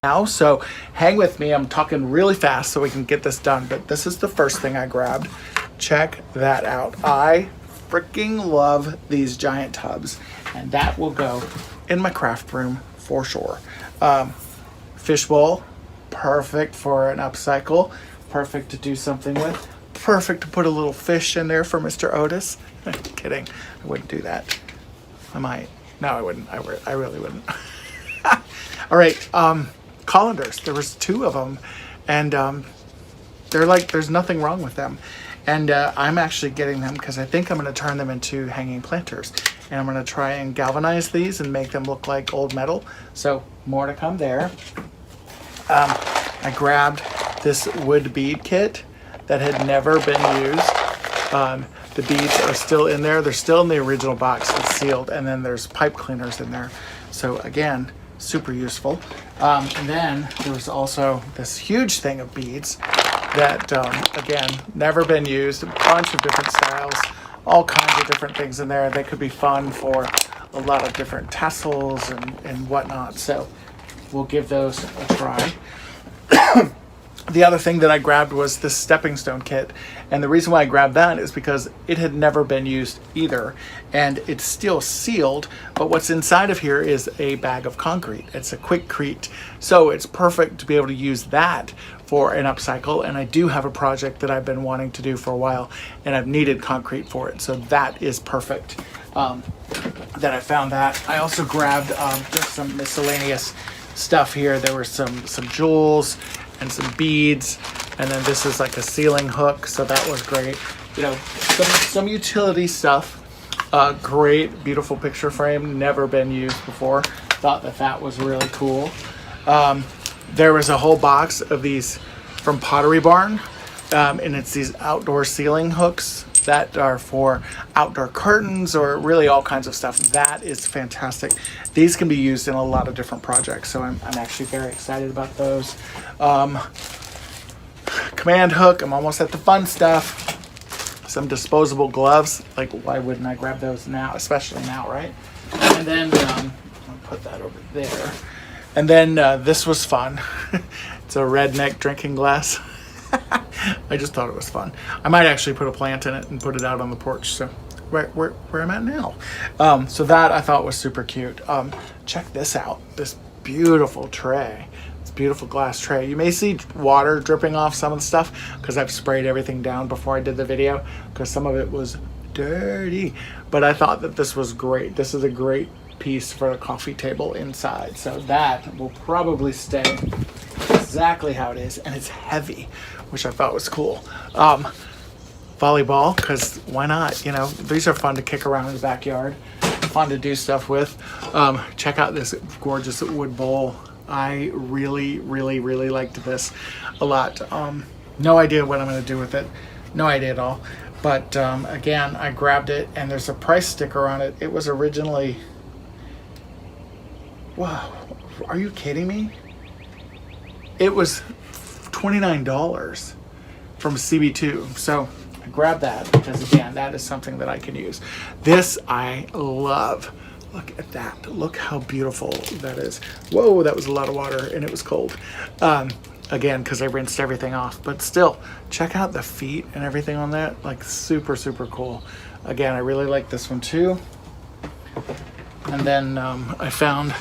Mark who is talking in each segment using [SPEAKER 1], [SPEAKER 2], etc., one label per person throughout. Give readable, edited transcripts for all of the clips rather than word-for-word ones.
[SPEAKER 1] now, so hang with me. I'm talking really fast so we can get this done, but this is the first thing I grabbed. Check that out. I freaking love these giant tubs, and that will go in my craft room for sure. Fishbowl, perfect for an upcycle, perfect to do something with, perfect to put a little fish in there for Mr. Otis. Kidding, I wouldn't do that. I might. No, I wouldn't. I really wouldn't. All right, colanders. There was 2 of them, and they're like, there's nothing wrong with them. And I'm actually getting them because I think I'm going to turn them into hanging planters, and I'm going to try and galvanize these and make them look like old metal. So more to come there. I grabbed this wood bead kit that had never been used. The beads are still in there. They're still in the original box. It's sealed, and then there's pipe cleaners in there. So again, super useful. And then there was also this huge thing of beads that, again, never been used. A bunch of different styles, all kinds of different things in there. They could be fun for a lot of different tassels and whatnot. So we'll give those a try. The other thing that I grabbed was this stepping stone kit, and the reason why I grabbed that is because it had never been used either, and it's still sealed, but what's inside of here is a bag of concrete. It's a Quickcrete, so it's perfect to be able to use that for an upcycle. And I do have a project that I've been wanting to do for a while, and I've needed concrete for it, so that is perfect that I found that. I also grabbed just some miscellaneous stuff here. There were some jewels and some beads, and then this is like a ceiling hook, so that was great. You know, some utility stuff. Great, beautiful picture frame, never been used before. Thought that was really cool. There was a whole box of these from Pottery Barn, and it's these outdoor ceiling hooks that are for outdoor curtains or really all kinds of stuff. That is fantastic. These can be used in a lot of different projects, so I'm actually very excited about those. Command hook, I'm almost at the fun stuff. Some disposable gloves, like why wouldn't I grab those now, especially now, right? And then I'll put that over there. And then this was fun. It's a redneck drinking glass. I just thought it was fun. I might actually put a plant in it and put it out on the porch. So where I'm at now. So that I thought was super cute. Check this out. This beautiful tray. This beautiful glass tray. You may see water dripping off some of the stuff because I've sprayed everything down before I did the video because some of it was dirty. But I thought that this was great. This is a great piece for a coffee table inside. So that will probably stay exactly how it is, and it's heavy, which I thought was cool. Volleyball, because why not? You know, these are fun to kick around in the backyard, fun to do stuff with. Check out this gorgeous wood bowl. I really liked this a lot. No idea what I'm going to do with it, no idea at all. But again, I grabbed it, and there's a price sticker on it. It was originally, wow, are you kidding me? It was $29 from CB2. So I grabbed that because, again, that is something that I can use. This I love. Look at that. Look how beautiful that is. Whoa, that was a lot of water, and it was cold. Again, because I rinsed everything off. But still, check out the feet and everything on that. Like, super cool. Again, I really like this one too. And then I found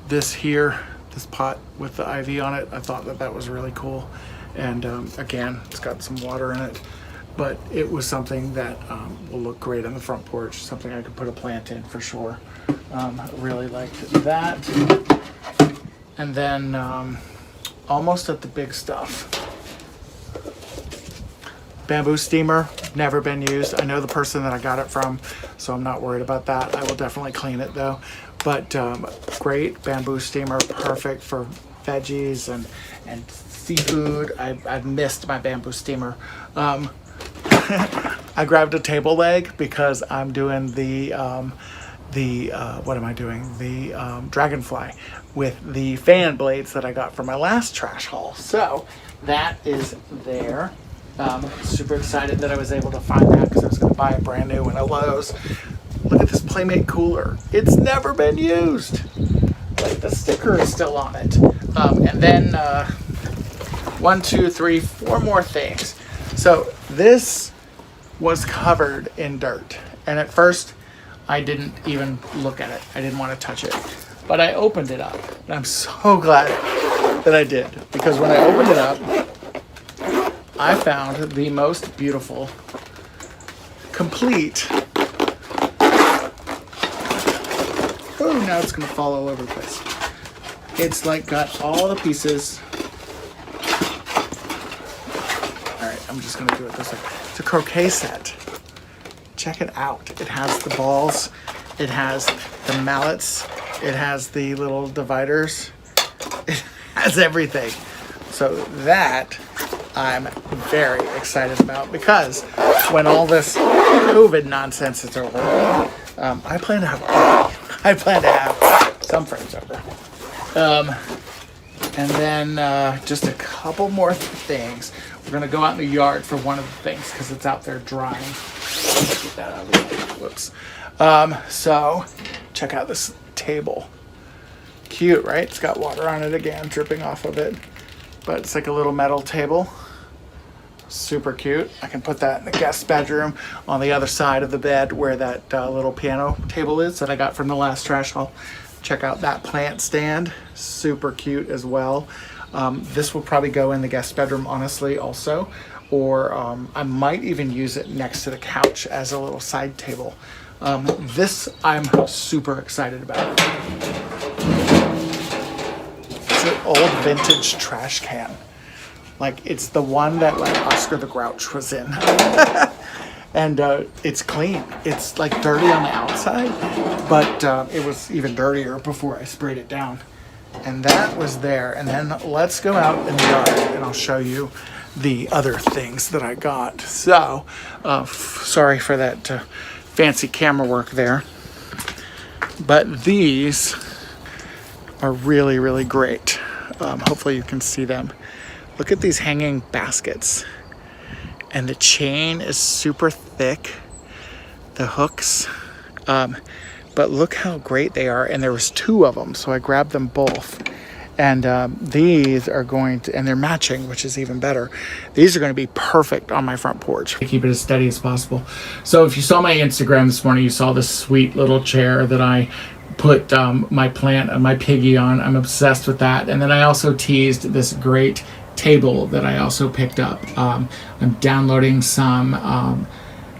[SPEAKER 1] this here. This pot with the ivy on it. I thought that was really cool, and again, it's got some water in it, but it was something that will look great on the front porch, something I could put a plant in for sure. Really liked that. And then almost at the big stuff, bamboo steamer, never been used. I know the person that I got it from, so I'm not worried about that. I will definitely clean it though. But great bamboo steamer, perfect for veggies and seafood. I've missed my bamboo steamer. I grabbed a table leg because I'm doing the what am I doing? The dragonfly with the fan blades that I got from my last trash haul. So that is there. Super excited that I was able to find that because I was going to buy a brand new one at Lowe's. Look at this Playmate cooler. It's never been used. Like, the sticker is still on it. And then 1, 2, 3, 4 more things. So this was covered in dirt, and at first I didn't even look at it. I didn't want to touch it, but I opened it up, and I'm so glad that I did, because when I opened it up, I found the most beautiful, complete. Oh, now it's gonna fall all over the place. It's like got all the pieces. All right, I'm just gonna do it this way. It's a croquet set. Check it out. It has the balls, it has the mallets, it has the little dividers, it has everything. So that I'm very excited about, because when all this COVID nonsense is over, I plan to have some friends over. And then just a couple more things. We're gonna go out in the yard for one of the things because it's out there drying. Get that out of the way. Whoops. So check out this table. Cute, right? It's got water on it again, dripping off of it. But it's like a little metal table. Super cute. I can put that in the guest bedroom on the other side of the bed where that little piano table is that I got from the last trash haul. Check out that plant stand. Super cute as well. This will probably go in the guest bedroom, honestly, also. Or I might even use it next to the couch as a little side table. This I'm super excited about. It's an old vintage trash can. Like, it's the one that like Oscar the Grouch was in. And it's clean. It's like dirty on the outside, but it was even dirtier before I sprayed it down. And that was there. And then let's go out in the yard and I'll show you the other things that I got. So, sorry for that fancy camera work there. But these are really, really great. Hopefully you can see them. Look at these hanging baskets. And the chain is super thick, the hooks, but look how great they are. And there was 2 of them, so I grabbed them both. And these are going to, and they're matching, which is even better. These are going to be perfect on my front porch. I keep it as steady as possible. So if you saw my Instagram this morning, you saw this sweet little chair that I put my plant and my piggy on. I'm obsessed with that. And then I also teased this great table that I also picked up. I'm downloading some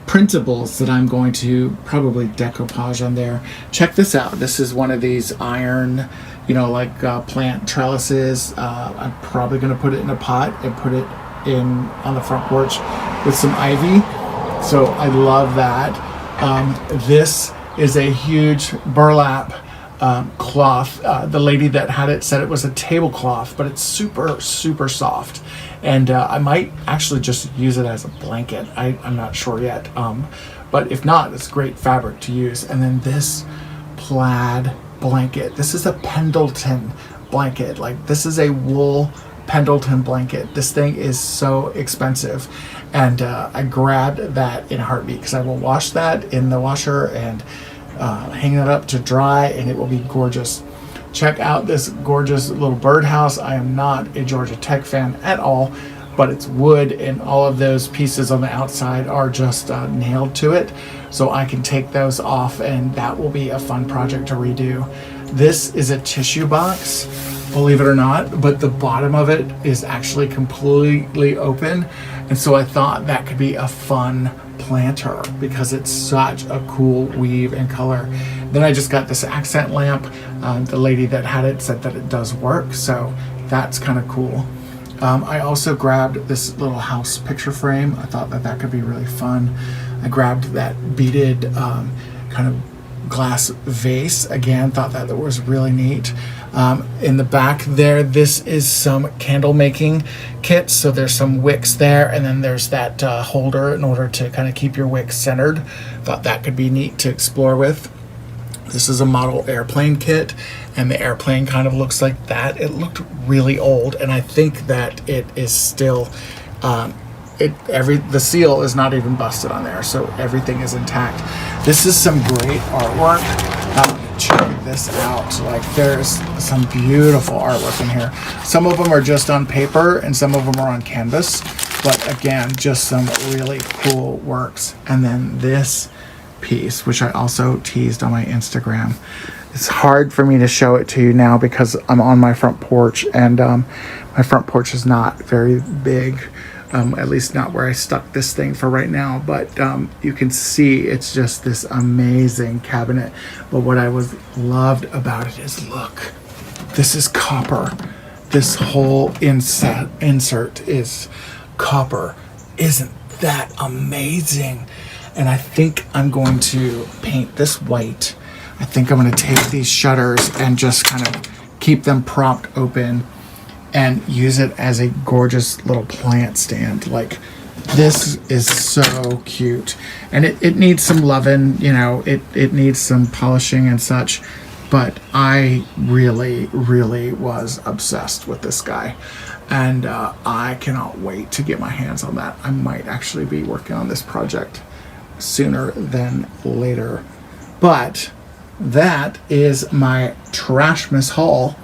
[SPEAKER 1] printables that I'm going to probably decoupage on there. Check this out. This is one of these iron, you know, like plant trellises. I'm probably going to put it in a pot and put it in on the front porch with some ivy. So I love that. This is a huge burlap cloth. The lady that had it said it was a tablecloth, but it's super, super soft. And I might actually just use it as a blanket. I'm not sure yet. But if not, it's great fabric to use. And then this plaid blanket. This is a Pendleton blanket. Like, this is a wool Pendleton blanket. This thing is so expensive. And I grabbed that in a heartbeat because I will wash that in the washer and hang it up to dry, and it will be gorgeous. Check out this gorgeous little birdhouse. I am not a Georgia Tech fan at all, but it's wood, and all of those pieces on the outside are just nailed to it. So I can take those off, and that will be a fun project to redo. This is a tissue box, believe it or not, but the bottom of it is actually completely open. And so I thought that could be a fun planter because it's such a cool weave and color. Then I just got this accent lamp. The lady that had it said that it does work, so that's kind of cool. I also grabbed this little house picture frame. I thought that that could be really fun. I grabbed that beaded kind of glass vase again. Thought that was really neat. In the back there, this is some candle making kits. So there's some wicks there, and then there's that holder in order to kind of keep your wick centered. Thought that could be neat to explore with. This is a model airplane kit, and the airplane kind of looks like that. It looked really old, and I think that it is still the seal is not even busted on there, so everything is intact. This is some great artwork. check this out. Like, there's some beautiful artwork in here. Some of them are just on paper and some of them are on canvas. But again, just some really cool works. And then this piece, which I also teased on my Instagram. It's hard for me to show it to you now because I'm on my front porch, and my front porch is not very big, at least not where I stuck this thing for right now, but you can see it's just this amazing cabinet. But what I loved about it is, look, this is copper. This whole insert is copper. Isn't that amazing? And I think I'm going to paint this white. I think I'm going to take these shutters and just kind of keep them propped open and use it as a gorgeous little plant stand. Like, this is so cute. And it needs some loving, you know, it needs some polishing and such. But I really, really was obsessed with this guy. And I cannot wait to get my hands on that. I might actually be working on this project sooner than later. But that is my Trashmas haul,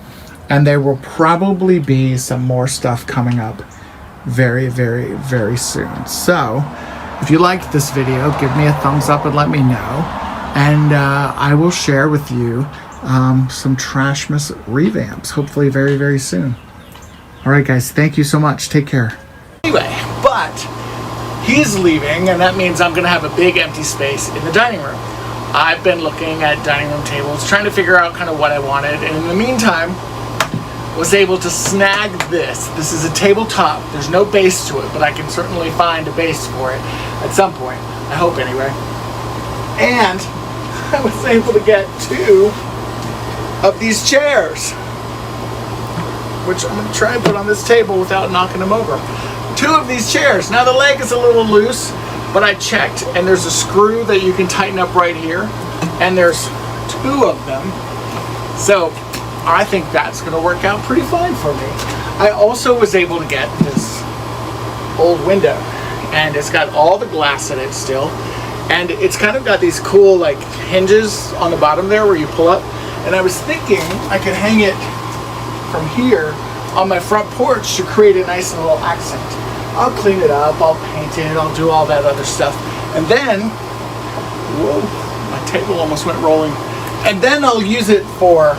[SPEAKER 1] and there will probably be some more stuff coming up very, very, very soon. So if you liked this video, give me a thumbs up and let me know, and I will share with you some Trashmas revamps, hopefully very, very soon. All right, guys, thank you so much. Take care. Anyway, but he's leaving, and that means I'm going to have a big empty space in the dining room. I've been looking at dining room tables, trying to figure out kind of what I wanted, and in the meantime, was able to snag this. This is a tabletop. There's no base to it, but I can certainly find a base for it at some point. I hope, anyway. And I was able to get 2 of these chairs, which I'm going to try and put on this table without knocking them over. 2 of these chairs. Now the leg is a little loose, but I checked, and there's a screw that you can tighten up right here, and there's 2 of them. So I think that's going to work out pretty fine for me. I also was able to get this old window, and it's got all the glass in it still, and it's kind of got these cool like hinges on the bottom there where you pull up, and I was thinking I could hang it from here on my front porch to create a nice little accent. I'll clean it up, I'll paint it, I'll do all that other stuff. And then, whoa, my table almost went rolling. And then I'll use it for,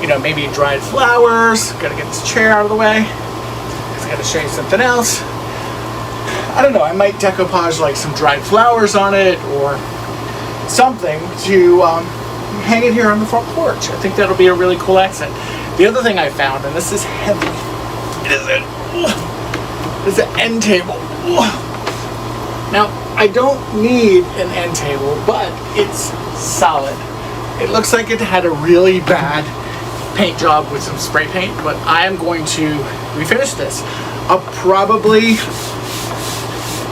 [SPEAKER 1] you know, maybe dried flowers. Gotta get this chair out of the way. I gotta show you something else. I don't know, I might decoupage like some dried flowers on it or something to hang it here on the front porch. I think that'll be a really cool accent. The other thing I found, and this is heavy, it's an end table. Now, I don't need an end table, but it's solid. It looks like it had a really bad paint job with some spray paint, but I am going to refinish this. I'll probably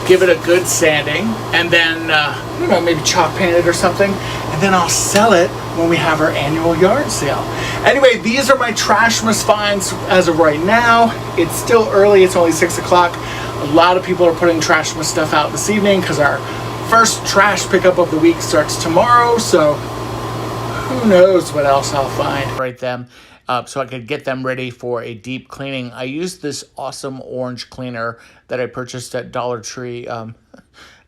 [SPEAKER 1] give it a good sanding, and then, I don't know, maybe chalk paint it or something, and then I'll sell it when we have our annual yard sale. Anyway, these are my Trashmas finds as of right now. It's still early, it's only 6 o'clock. A lot of people are putting Trashmas stuff out this evening because our first trash pickup of the week starts tomorrow, so who knows what else I'll find. Right them. So I could get them ready for a deep cleaning. I used this awesome orange cleaner that I purchased at Dollar Tree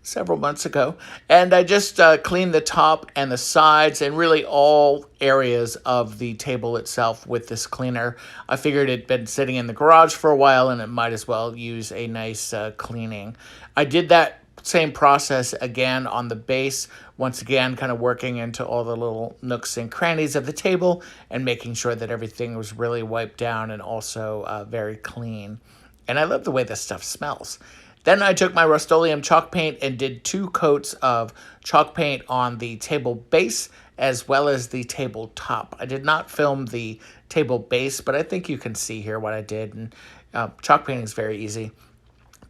[SPEAKER 1] several months ago, and I just cleaned the top and the sides and really all areas of the table itself with this cleaner. I figured it'd been sitting in the garage for a while and it might as well use a nice cleaning. I did that same process again on the base, once again kind of working into all the little nooks and crannies of the table and making sure that everything was really wiped down and also very clean. And I love the way this stuff smells. Then I took my Rust-Oleum chalk paint and did 2 coats of chalk paint on the table base as well as the table top. I did not film the table base, but I think you can see here what I did. And chalk painting is very easy.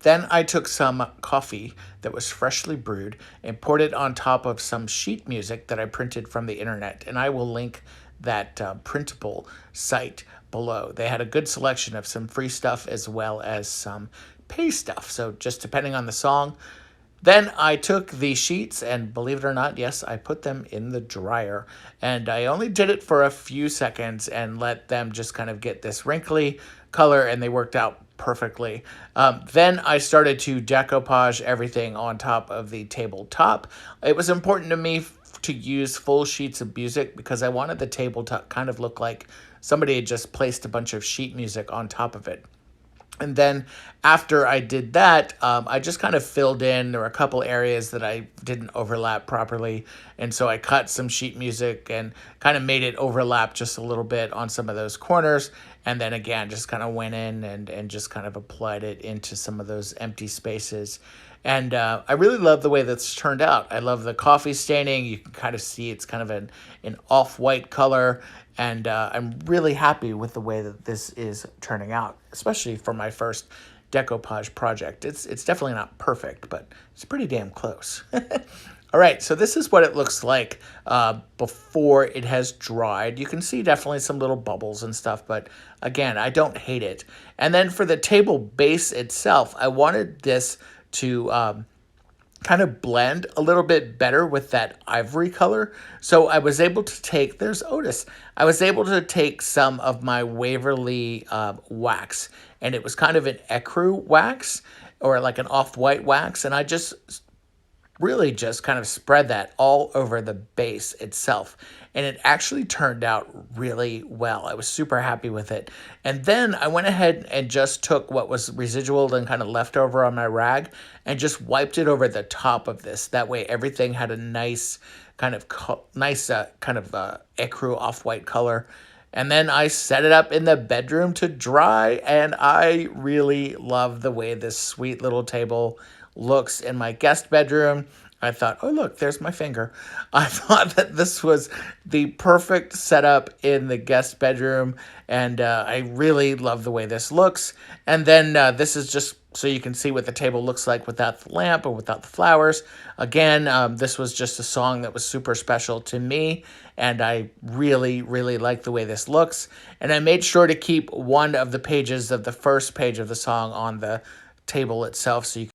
[SPEAKER 1] Then I took some coffee that was freshly brewed and poured it on top of some sheet music that I printed from the internet. And I will link that printable site below. They had a good selection of some free stuff as well as some pay stuff. So just depending on the song, Then I took the sheets and, believe it or not, yes, I put them in the dryer. And I only did it for a few seconds and let them just kind of get this wrinkly color, and they worked out perfectly. Then I started to decoupage everything on top of the tabletop. It was important to me to use full sheets of music because I wanted the table to kind of look like somebody had just placed a bunch of sheet music on top of it. And then after I did that, I just kind of filled in. There were a couple areas that I didn't overlap properly. And so I cut some sheet music and kind of made it overlap just a little bit on some of those corners. And then again, just kind of went in and just kind of applied it into some of those empty spaces. And I really love the way that's turned out. I love the coffee staining. You can kind of see it's kind of an off-white color. And I'm really happy with the way that this is turning out, especially for my first decoupage project. It's definitely not perfect, but it's pretty damn close. All right, so this is what it looks like before it has dried. You can see definitely some little bubbles and stuff, but again, I don't hate it. And then for the table base itself, I wanted this to kind of blend a little bit better with that ivory color. So I was able to take, there's Otis, I was able to take some of my Waverly wax, and it was kind of an ecru wax or like an off-white wax, and I just really just kind of spread that all over the base itself. And it actually turned out really well. I was super happy with it. And then I went ahead and just took what was residual and kind of left over on my rag and just wiped it over the top of this. That way everything had a nice kind of ecru off-white color. And then I set it up in the bedroom to dry, and I really love the way this sweet little table looks in my guest bedroom. I thought, oh, look, there's my finger. I thought that this was the perfect setup in the guest bedroom, and I really love the way this looks. And then this is just so you can see what the table looks like without the lamp or without the flowers. Again, this was just a song that was super special to me, and I really, really like the way this looks. And I made sure to keep one of the pages of the first page of the song on the table itself so you